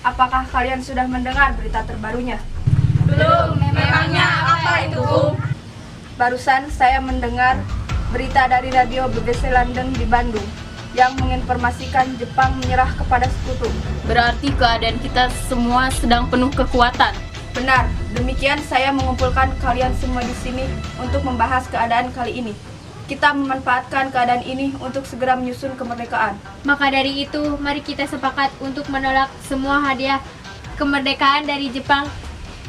apakah kalian sudah mendengar berita terbarunya? Belum, memangnya apa itu, Bung? Barusan saya mendengar berita dari radio BBC London di Bandung yang menginformasikan Jepang menyerah kepada sekutu. Berarti keadaan kita semua sedang penuh kekuatan. Benar, demikian saya mengumpulkan kalian semua di sini untuk membahas keadaan kali ini. Kita memanfaatkan keadaan ini untuk segera menyusun kemerdekaan. Maka dari itu, mari kita sepakat untuk menolak semua hadiah kemerdekaan dari Jepang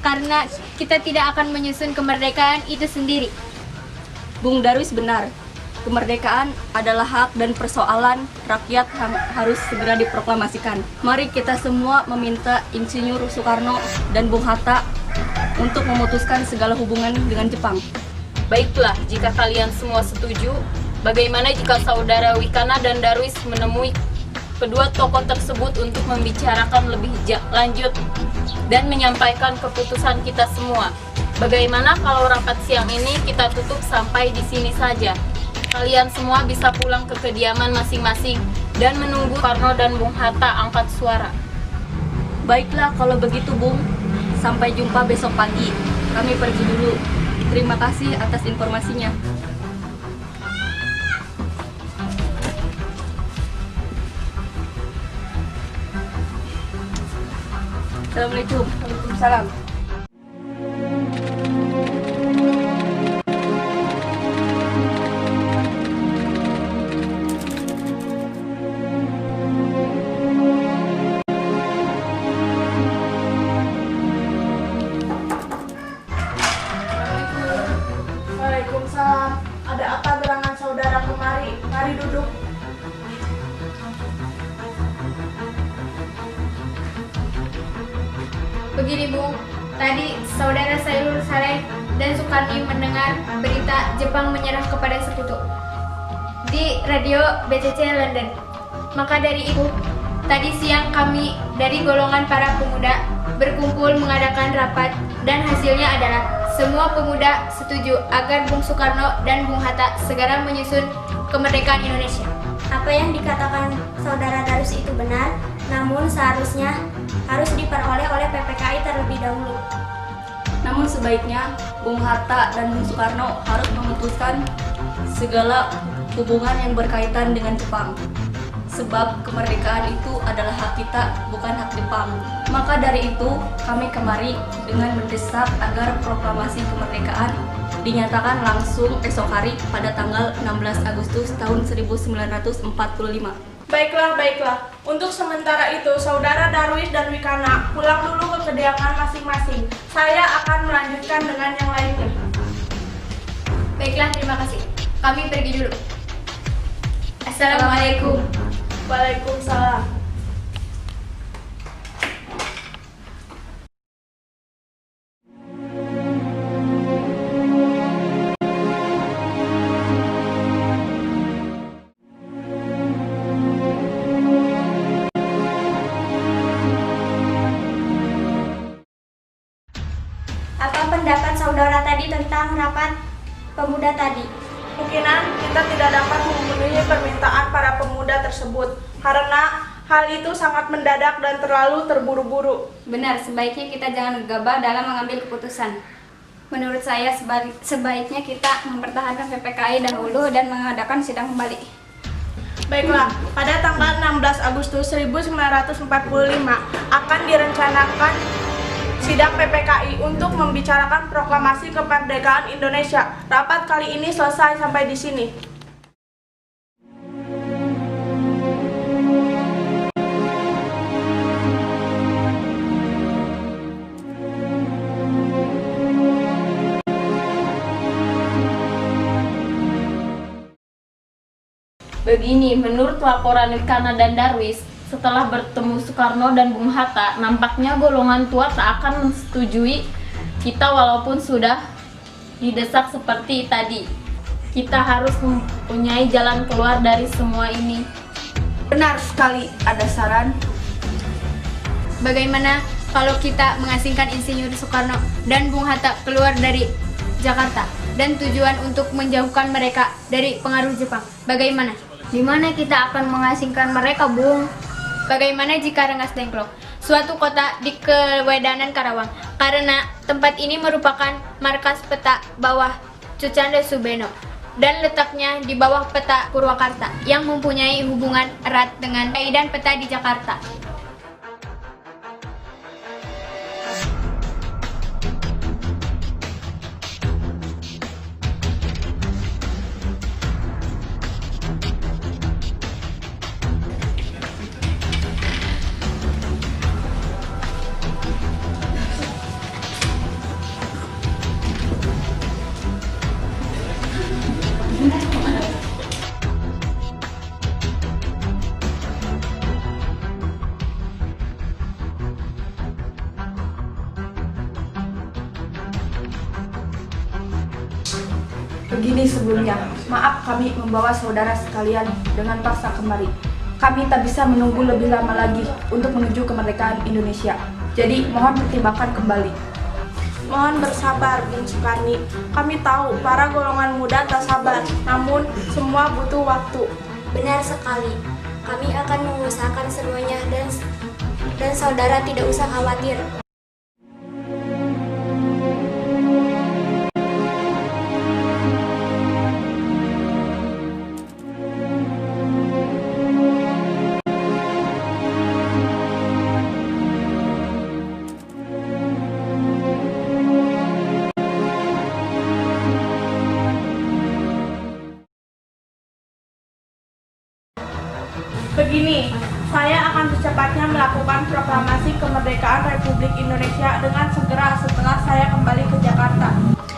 karena kita tidak akan menyusun kemerdekaan itu sendiri. Bung Darwis benar, kemerdekaan adalah hak dan persoalan rakyat harus segera diproklamasikan. Mari kita semua meminta Insinyur Soekarno dan Bung Hatta untuk memutuskan segala hubungan dengan Jepang. Baiklah, jika kalian semua setuju, bagaimana jika saudara Wikana dan Darwis menemui kedua tokoh tersebut untuk membicarakan lebih lanjut dan menyampaikan keputusan kita semua? Bagaimana kalau rapat siang ini kita tutup sampai di sini saja? Kalian semua bisa pulang ke kediaman masing-masing dan menunggu Soekarno dan Bung Hatta angkat suara. Baiklah kalau begitu, Bung. Sampai jumpa besok pagi. Kami pergi dulu. Terima kasih atas informasinya. Assalamualaikum. Waalaikumsalam. Waalaikumsalam. Ada apa gerangan saudara kemari? Mari duduk. Begini Bung, tadi saudara Sailul Saleh dan Sukarni mendengar berita Jepang menyerah kepada sekutu di radio BCC London. Maka dari itu, tadi siang kami dari golongan para pemuda berkumpul mengadakan rapat dan hasilnya adalah semua pemuda setuju agar Bung Soekarno dan Bung Hatta segera menyusun kemerdekaan Indonesia. Apa yang dikatakan saudara Darwis itu benar, namun seharusnya harus diperoleh oleh PPKI terlebih dahulu. Namun sebaiknya Bung Hatta dan Bung Soekarno harus memutuskan segala hubungan yang berkaitan dengan Jepang. Sebab kemerdekaan itu adalah hak kita, bukan hak Jepang. Maka dari itu, kami kemari dengan mendesak agar proklamasi kemerdekaan dinyatakan langsung esok hari pada tanggal 16 Agustus tahun 1945. Baiklah. Untuk sementara itu, saudara Darwis dan Wikana pulang dulu ke kediaman masing-masing. Saya akan melanjutkan dengan yang lainnya. Baiklah, terima kasih. Kami pergi dulu. Assalamualaikum. Waalaikumsalam. Apa pendapat saudara tadi tentang rapat pemuda tadi? Mungkinan kita tidak dapat memenuhi permintaan para pemuda tersebut karena hal itu sangat mendadak dan terlalu terburu-buru. Benar, sebaiknya kita jangan gegabah dalam mengambil keputusan. Menurut saya sebaiknya kita mempertahankan PPKI dahulu dan mengadakan sidang kembali. Baiklah, pada tanggal 16 Agustus 1945 akan direncanakan sidang PPKI untuk membicarakan proklamasi kemerdekaan Indonesia. Rapat kali ini selesai sampai di sini. Begini, menurut laporan Wikana dan Darwis, setelah bertemu Soekarno dan Bung Hatta, nampaknya golongan tua tak akan menyetujui kita walaupun sudah didesak seperti tadi. Kita harus mempunyai jalan keluar dari semua ini. Benar sekali, ada saran. Bagaimana kalau kita mengasingkan Insinyur Soekarno dan Bung Hatta keluar dari Jakarta dan tujuan untuk menjauhkan mereka dari pengaruh Jepang? Bagaimana? Di mana kita akan mengasingkan mereka, Bung? Bagaimana jika Rengas Dengklok, suatu kota di Kewedanan Karawang, karena tempat ini merupakan markas peta bawah Cucanda Subeno dan letaknya di bawah peta Purwakarta yang mempunyai hubungan erat dengan dan peta di Jakarta. Begini sebelumnya, maaf kami membawa saudara sekalian dengan paksa kemari. Kami tak bisa menunggu lebih lama lagi untuk menuju kemerdekaan Indonesia. Jadi mohon pertimbangkan kembali. Mohon bersabar, Bung Sukarni. Kami tahu para golongan muda tak sabar, namun semua butuh waktu. Benar sekali. Kami akan mengusahakan semuanya dan saudara tidak usah khawatir. Begini, saya akan secepatnya melakukan proklamasi kemerdekaan Republik Indonesia dengan segera setelah saya kembali ke Jakarta.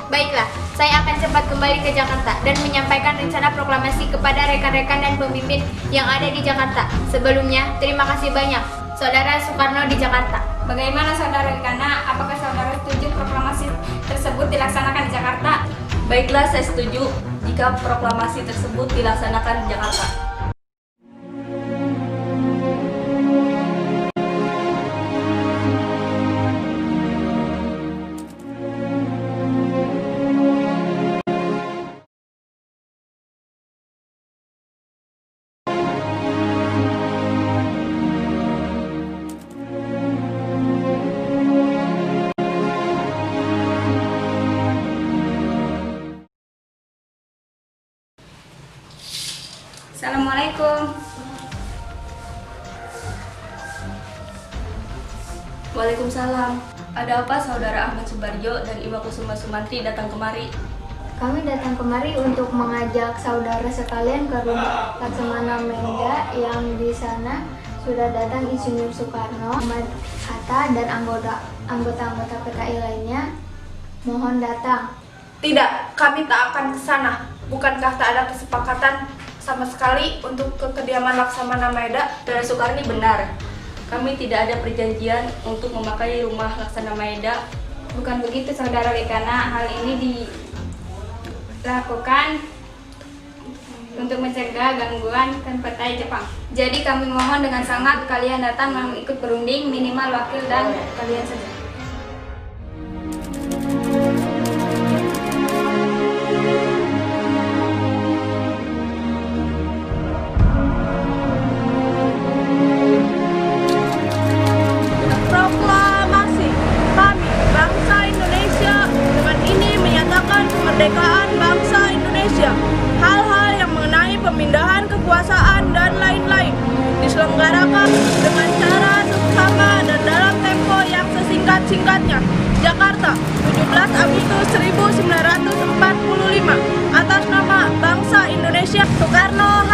Baiklah, saya akan cepat kembali ke Jakarta dan menyampaikan rencana proklamasi kepada rekan-rekan dan pemimpin yang ada di Jakarta. Sebelumnya, terima kasih banyak, Saudara Soekarno di Jakarta. Bagaimana Saudara Wikana? Apakah Saudara setuju proklamasi tersebut dilaksanakan di Jakarta? Baiklah, saya setuju jika proklamasi tersebut dilaksanakan di Jakarta. Assalamualaikum. Waalaikumsalam. Ada apa Saudara Ahmad Subarjo dan Ibu Kusuma Sumantri datang kemari? Kami datang kemari untuk mengajak saudara sekalian ke rumah Laksamana Menda yang di sana sudah datang Insinyur Soekarno, Ahmad Hatta, dan anggota-anggota PKI lainnya. Mohon datang. Tidak, kami tak akan ke sana. Bukankah tak ada kesepakatan sama sekali untuk ke kediaman Laksamana Maeda? Saudara Soekarni benar. Kami tidak ada perjanjian untuk memakai rumah Laksana Maeda. Bukan begitu Saudara Wikana, hal ini dilakukan untuk mencegah gangguan dan partai Jepang. Jadi kami mohon dengan sangat kalian datang mengikut berunding, minimal wakil dan kalian saja. Proklamasi. Kami, bangsa Indonesia, dengan ini menyatakan kemerdekaan bangsa Indonesia. Hal-hal yang mengenai pemindahan kekuasaan dan lain-lain diselenggarakan dengan cara seksama dan dalam tempo yang sesingkat-singkatnya. Jakarta, 17 Agustus 1945. Atas nama bangsa Indonesia, Soekarno